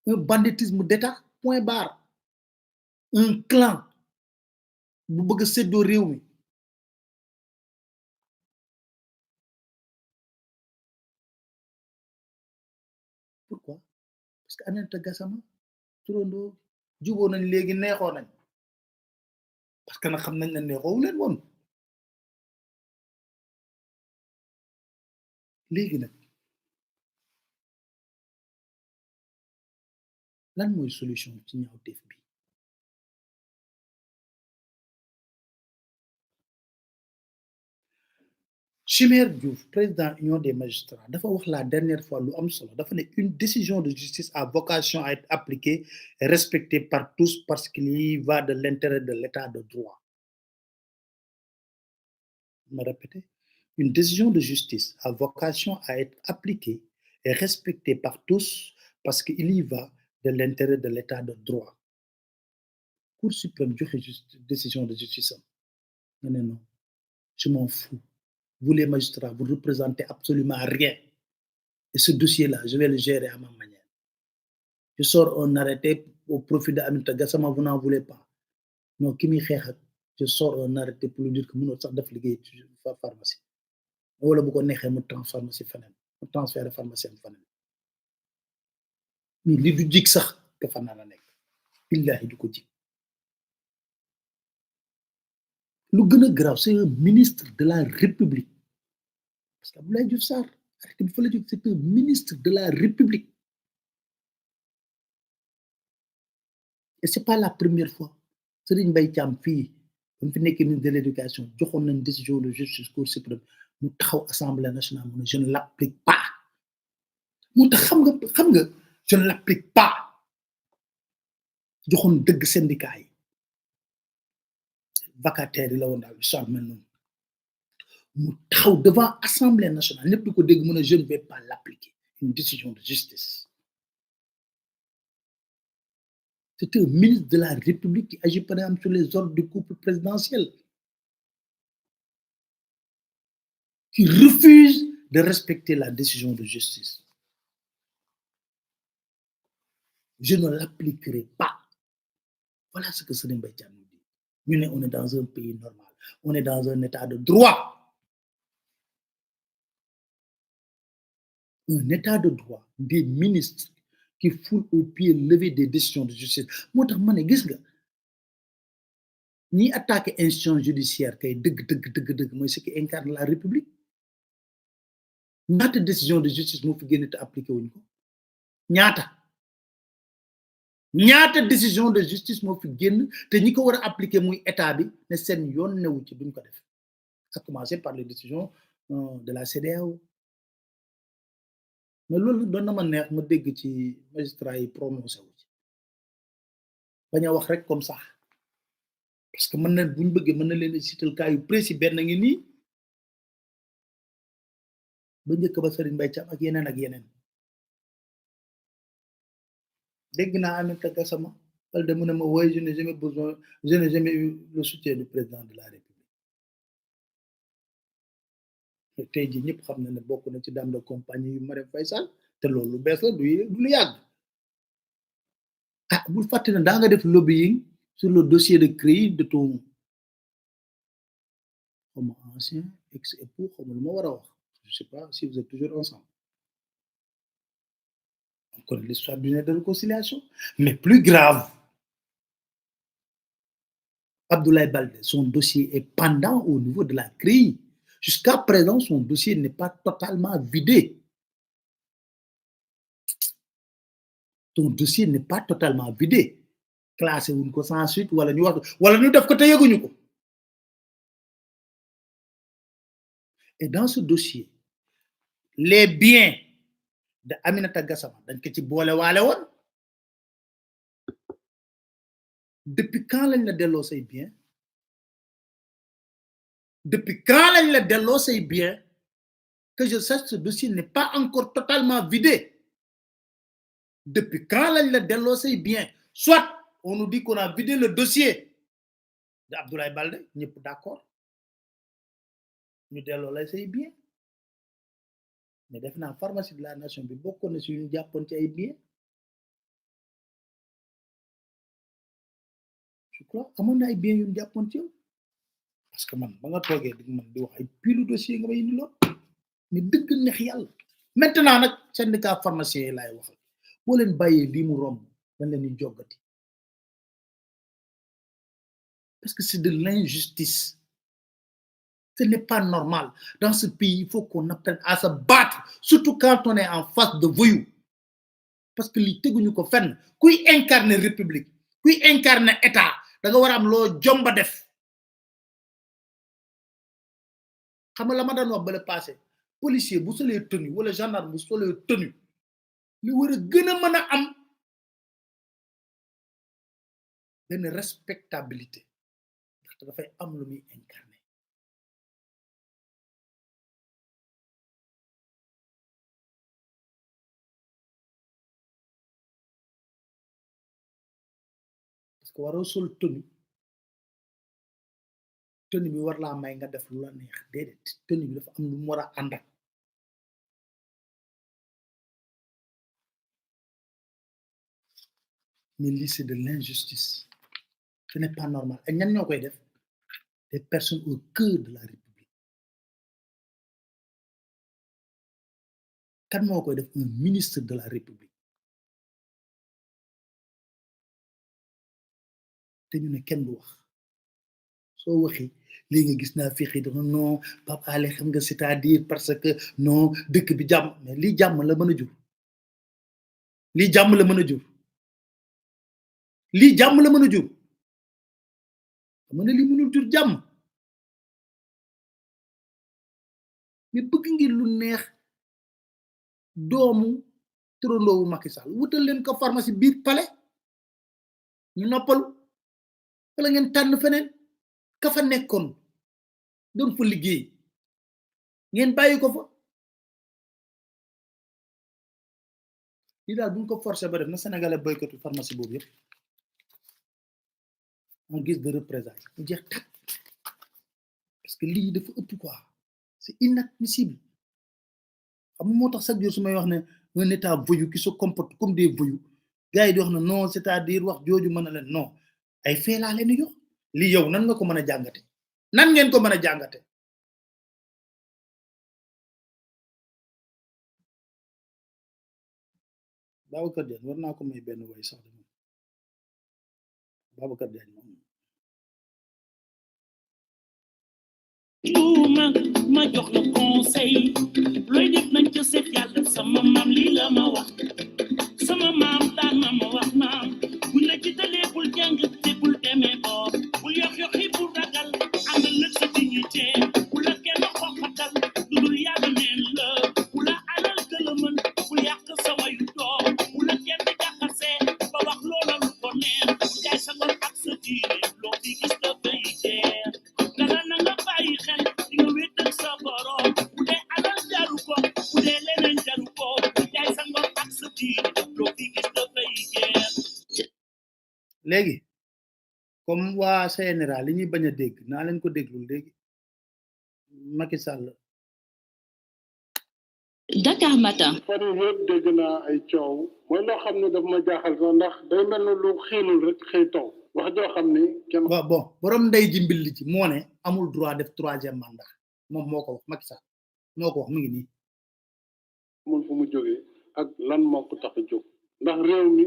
un banditisme d'État point barre un clan bu bëgg a séddoo réew mi pourquoi parce que Aminata Gassama turandoo juboo nañ léegi neexoo nañ parce que nag xam nañ ne neexoowu leen woon léegi nag lan mooy solution ci ñaawteef bi Chimère Diouf président union des magistrats dafa wax la dernière fois lu am solo dafa ne une décision de justice a vocation à être appliquée et respectée par tous parce qu'il y va de l'intérêt de l'état de droit me répéter une décision de justice a vocation à être appliquée et respectée par tous parce qu'il y va de l'intérêt de l'état de droit Cour suprême joxe décision de justice am non je m'en fous vous les magistrats, vous ne représentez absolument rien. Et ce dossier-là, je vais le gérer à ma manière. Je sors un arrêté au profit d'Aminata Gassama, vous n'en voulez pas. Non, je sors un arrêté pour lui dire que nous avons fait la pharmacie. Ou alors, vous avez fait pharmacie, vous transférez la pharmacie. Mais il y a des gens qui font ça. Il y a des gens qui Le plus grave, c'est un ministre de la République. Parce qu'Abdoulaye Diouf Sarr, c'est un ministre de la République. Et ce n'est pas la première fois. Serigne Mbaye Thiam fii ba mu fi nekk ministre de l'éducation joxoon nañ décision de justice Cour suprême mu taxaw assemblée nationale mu ne je ne l'applique pas mu tax xam nga je ne l'applique pas joxoon dëgg syndicat yi vacataires yi la woon daal histoire mel noonu mu taxaw devant assemblée nationale ñëpp di ko dégg mu ne je ne vais pas l'appliquer une décision de justice c'est un ministre de la République qui agit par exemple sur les ordres du couple présidentiel qui refuse de respecter la décision de justice je ne l'appliquerai pas voilà ce que Serigne Mbaye Thiam nous dit on est dans un pays normal on est dans un état de droit des ministres qui foulent au pied levé des décisions de justice moo tax ma ne gis nga ñi attaqué institution judiciaire kay dëgg mooy ce qui incarne la République ñaata décision de justice moo fi génn te appliqué wuñ ko ñaata décision de justice moo fi génn te ñi ko war a appliqué muy état bi ne seen yoon newu ci duñ ko def à commencer par les décisions de la CEDEAO mais loolu doon na ma neex ma dégg ci magistrat yi prononcé wu ci bañ a wax rek comme ça parce que mën na buñ bëggee mën na leen cital cas yu précis benn ngi nii ba njëkk ba Serigne Mbaye Thiam ak yeneen dégg naa Aminata Gassama wala de mu ne ma woy je n'ai jamais eu le soutien du président de la République tey ji ñëpp xam na ne bokk na ci dame de compagnie yu Marème Faye Sall te loolu lu bees la du lu yàgg bul fàtte ne daa nga def lobbying sur le dossier de CREI de ton comme ancien ex-époux comme lu ma war a wax je sais pas si vous êtes toujours ensemble on connaît l'histoire d'une aide de réconciliation mais plus grave Abdoulaye Baldé son dossier est pendant au niveau de la CREI jusqu'à présent son dossier n'est pas totalement vidé ton dossier n'est pas totalement vidé classé wuñ ko sans suite wala ñu wax wala ñu def ko te yëguñu ko et dans ce dossier les biens de Aminata Gassama dañ ko ci boole waale woon depuis quand lañ la delloo say biens que je sache ce dossier n'est pas encore totalement vidé depuis quand lañ la delloo say biens soit on nous dit qu'on a vidé le dossier de Abdoulaye Baldé ñëpp d'accord ñu delloo lay say biens mais def naa pharmacie de la nation bi bokkoon na si ñu jàppoon ci ay biens je crois amoon na ay biens yu ñu jàppoon ci yow parce que man ba nga toogee di man di wax ay pilu dossier nga may indi lool mais dëgg neex yàlla maintenant nag syndicat pharmacien yi laay waxal boo leen bàyyee lii mu romb dañ leen di joggati parce que c'est de l'injustice. Ce n'est pas normal. Dans ce pays, il faut qu'on apprenne à se battre, surtout quand on est en face de voyous. Parce que li teguñu ko fenn kuy incarner république kuy incarner état da nga war am loo jomba def xam nga la ma daan wax ba le passé policier bu solee tenue wala gendarme bu solee tenue li war a gën a mën a am benn respectabilité ndaxte dafay am lu muy incarner parce que waroo sol tenue bi war laa may nga def lu la neex déedéet tenue bi dafa am lu mu war a ànd ak mais lii c'est de l'injustice ce n'est pas normal ak ñan ñoo koy def des personnes au cœur de la République kan moo koy def un ministre de la République te ñu ne kenn du wax soo waxee léegi nga gis naa fii dafa non Pape Alé xam nga c'est-à-dire parce que non dëkk bi jàmm mais lii jàmm la mën a jur lii jàmm la mën a jur lii jàmm la mën a jur xam nga ne lii mënul jur jàmm mais bëgg ngir lu neex doomu turandoowu Macky Sall wutal leen ko pharmacie biir palais ñu noppalu wala ngeen tànn feneen ka fa nekkoon doon fa liggéey ngeen bàyyi ko fa lii daal buñ ko forcé ba def na sénégalais boycottu pharmacie boobu yëpp en guise de représailles mu jeex tàkk parce que lii dafa ëpp quoi c'est inadmissible xam nga moo tax chaque jour su may wax ne un état voyou qui se comporte comme des voyous gars yi di wax ne non c'est-à-dire wax jooju mën a leen non ay fee laa leen di jox lii yow nan nga ko mën a jàngate nan ngeen ko mën a jàngate Babacar Diagne war naa ko may benn way sax de Babacar Diagne moom ma jox la conseil looy def nañ ca seet yàlla sama maam lii la ma wax sama maam daan na ma wax naam buñ la jiitalee bul jàng te bul demee boor bul yox yoxi bul ragal àndal nag sa dignité bu la kenn xoxatal du dul yàlla neen la bu la alal gëla mën bul yàq sa wayu doom bu la kenn jaxasee ba wax loola lu ko neen bu jaay sa ngor ak sa diine loo fi gis dafay jeex dara na nga bàyyi xel di nga wét ak sa borom bu dee alal jaru ko bu dee leneen jaru ko bu jaay sa ngor ak sa diine loo fi gis dafay jeex léegi comme waa CNRA li ñuy bañ a dégg naa leen ko déglul léegi Macky Sall Dakar Matin. fan yii yëpp dégg naa ay coow mooy loo xam ne daf ma jaaxal sax ndax day mel ni lu xiinul rek xëy taw wax joo xam ni kenn. waaw bon borom ndey ji mbil ci moo ne amul droit def 3e mandat moom moo ko wax Macky Sall moo ko wax mu ngi nii. amul fu mu jógee ak lan moo ko tax a jóg ndax réew mi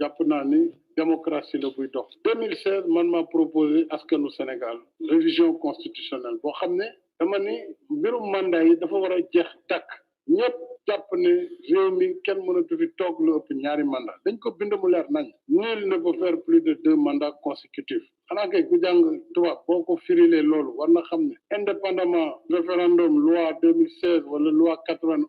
jàpp naa ni démocratie la buy dox. 2016 man maa proposé askanu Sénégal révision constitutionnelle boo xam ne dama ni mbirum mandat yi dafa war a jeex tàkk. ñëpp jàpp ne réew mi kenn mënatu fi toog lu ëpp ñaari mandat dañ ko bind mu leer nañ nul ne peut faire plus de 2 mandats consécutifs xanaa kay ku jàng tubaab boo ko firilee loolu war na xam ne indépendamment référendum loi 2016 wala loi 91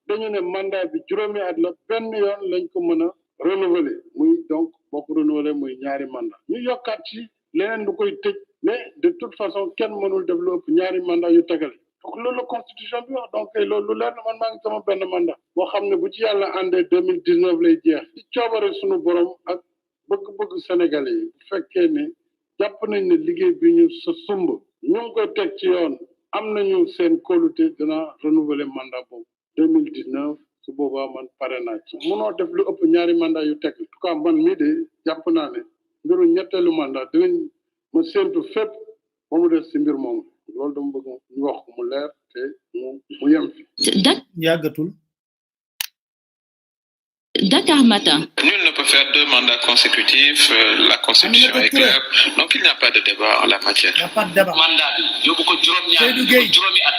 dañu ne mandat bi juróomi at la benn yoon lañ ko mën a renouveler muy donc boo ko renouveler muy ñaari mandat ñu yokkaat ci leneen lu koy tëj mais de toute façon kenn mënul def lu ëpp ñaari mandat yu tegale donc loolu la constitution bi wax donc loolu leer na man maa ngi sama benn mandat boo xam ne bu ci yàlla àndee 2019 lay jeex ci coobare suñu borom ak bëgg-bëgg sénégalais yi bu fekkee ne jàpp nañ ne liggéey bi ñu sa sumb ñu ngi koy teg ci yoon am nañu seen kóolute dina renouveler mandat boobu 2019 su boobaa man pare naa ci munoo def lu ëpp ñaari mandat yu teg en tout cas man mii de jàpp naa ne mbiru ñetteelu mandat dinañ ma séentu fépp ba mu des si mbir moomu loolu dama bëgg ñu wax ko mu leer te mu yem fi yàggatul Dakar Matin. Nul ne peut faire 2 mandats consécutifs, la Constitution est claire, donc il n'y a pas de débat en la matière. Il n'y a pas de débat. mandat bi yóbbu ko juróomi at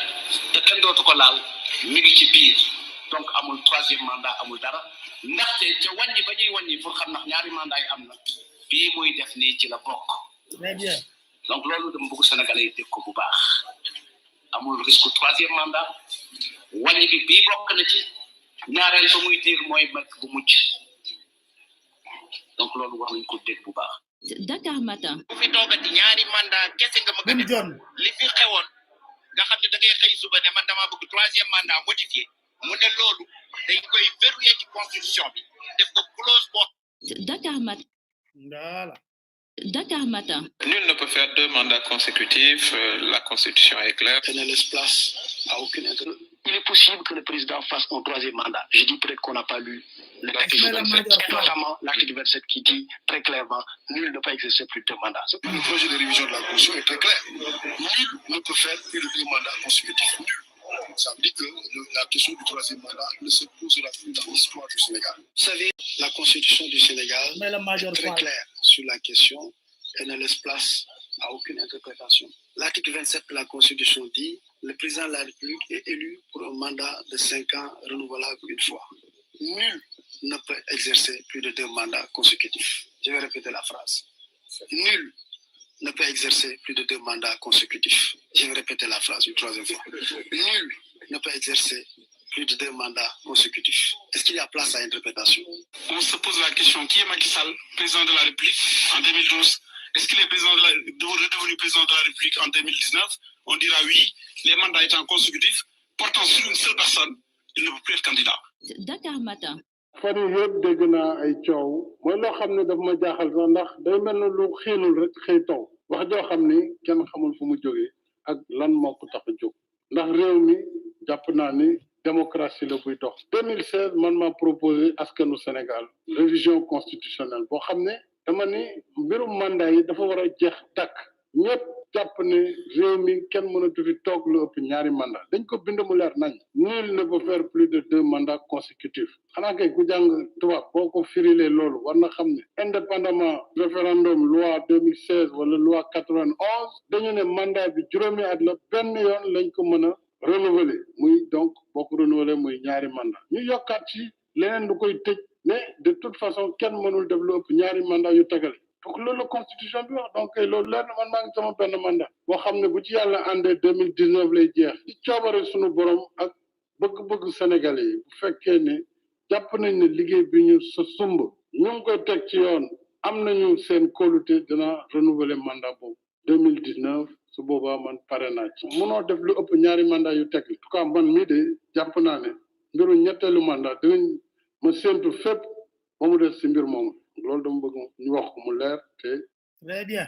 te kenn dootu ko laal mi ngi ci biir donc amul 3e mandat amul dara ndaxte ca wàññi ba ñuy wàññi pour xam ndax ñaari mandat yi am na bii muy def nii ci la bokk. Très bien. donc loolu dama bëgg Sénégalais yi dégg ko bu baax amul risque 3e mandat wàññi bi bii bokk na ci ñaareel ba muy diir mooy nekk bu mujj donc loolu wax nañ ko dégg bu baax. Dakar Matin. bu fi toogati ñaari mandat kese nga ma Bun John. li fi xewoon nga xam ne da ngay xëy suba ne man damaa bëgg 3e mandat modifié mu ne loolu dañ koy verrouiller ci constitution bi def ko clause boo. Dakar Matin. Voilà. Dakar Matin. Nul ne peut faire 2 mandats consécutifs, la Constitution est claire. Elle ne laisse place à aucune intérêt. Il est possible que le président fasse un 3e mandat. Je dis peut-être qu'on n'a pas lu l'article 27, et notamment l'article 27 qui dit très clairement nul ne peut exercer plus de 2 mandats. Le projet de révision de la Constitution est très clair. Nul ne peut faire plus de 2 mandats consécutifs. Nul. Ça veut dire que la question du 3e mandat ne se posera plus dans l'histoire du Sénégal. Vous savez, la Constitution du Sénégal est très claire sur la question et ne laisse place à aucune interprétation. L'article 27 de la Constitution dit le président de la République est élu pour un mandat de 5 ans renouvelable une fois. Nul ne peut exercer plus de 2 mandats consécutifs. Je vais répéter la phrase. Nul ne peut exercer plus de 2 mandats consécutifs. Je vais répéter la phrase une 3e fois. Nul ne peut exercer plus de 2 mandats consécutifs. Est-ce qu'il y a place à interprétation? On se pose la question, qui est Macky Sall, président de la République en 2012? Est-ce qu'il est redevenu président de la République en 2019? On dira oui, les mandats étant consécutifs, portant sur une seule personne, il ne peut plus être candidat. Dakar Matin. fan yii yëpp dégg naa ay coow mooy loo xam ne daf ma jaaxal sax ndax day mel ne lu xiinul rek xëy taw wax joo xam ni kenn xamul fu mu jógee ak lan moo ko tax a jóg ndax réew mi jàpp naa ni démocratie la buy dox 2016 man maa proposé askanu Sénégal révision constitutionnelle boo xam ne dama ni mbirum mandat yi dafa war a jeex tàkk ñëpp jàpp ne réew mi kenn mënatu fi toog lu ëpp ñaari mandat dañ ko bind mu leer nañ nul ne peut faire plus de 2 mandats consécutifs xanaa kay ku jàng tubaab boo ko firilee loolu war na xam ne indépendamment référendum loi 2016 wala loi 91 dañu ne mandat bi juróomi at la benn yoon lañ ko mën a renouveler muy donc boo ko renouveler muy ñaari mandat ñu yokkaat ci leneen du koy tëj mais de toute façon kenn mënul def lu ëpp ñaari mandat yu tegale donc loolu la constitution bi wax donc loolu leer na man maa ngi sama benn mandat boo xam ne bu ci yàlla àndee 2019 lay jeex ci coobare suñu borom ak bëgg-bëgg Sénégalais yi bu fekkee ne jàpp nañ ne liggéey bi ñu sa sumb ñu ngi koy teg ci yoon am nañu seen kóolute dina renouveler mandat boobu 2019 su boobaa man pare naa ci mënoo def lu ëpp ñaari mandat yu teg en tout cas man mii de jàpp naa ne mbiru ñetteelu mandat dinañ ma séntu fépp ba mu des si mbir moomu loolu dama bëgg ñu wax ko mu leer te Très bien.